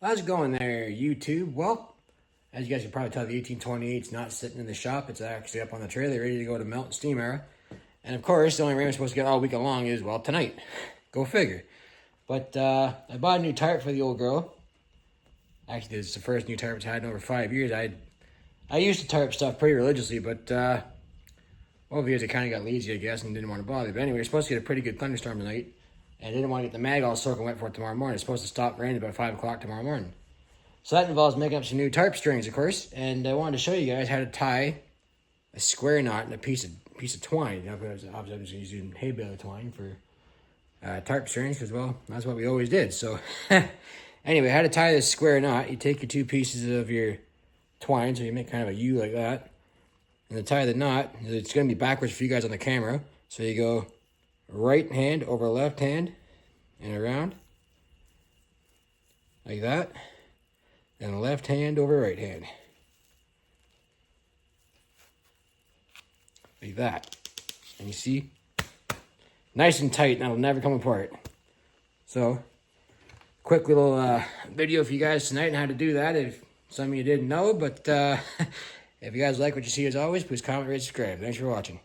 How's it going there, YouTube? Well, as you guys can probably tell, the 1828 is not sitting in the shop. It's actually up on the trailer, ready to go to melt and steam era. And of course, the only rain we're supposed to get all week long is, well, tonight. Go figure. But I bought a new tarp for the old girl. Actually, this is the first new tarp it's had in over 5 years. I used to tarp stuff pretty religiously, but over the years I kind of got lazy, I guess, and didn't want to bother. But anyway, we're supposed to get a pretty good thunderstorm tonight. And I didn't want to get the mag all soaking wet for it tomorrow morning. It's supposed to stop raining about 5 o'clock tomorrow morning. So that involves making up some new tarp strings, of course. And I wanted to show you guys how to tie a square knot in a piece of twine. Obviously, I was using hay baler twine for tarp strings because, well, that's what we always did. So anyway, how to tie this square knot. You take your two pieces of your twine, so you make kind of a U like that. And to tie the knot, it's going to be backwards for you guys on the camera. So you go right hand over left hand and around like that, and left hand over right hand like that. And you see, nice and tight, and that'll never come apart. So quick little video for you guys tonight on how to do that, if some of you didn't know. But if you guys like what you see, as always, please comment, rate, subscribe. Thanks for watching.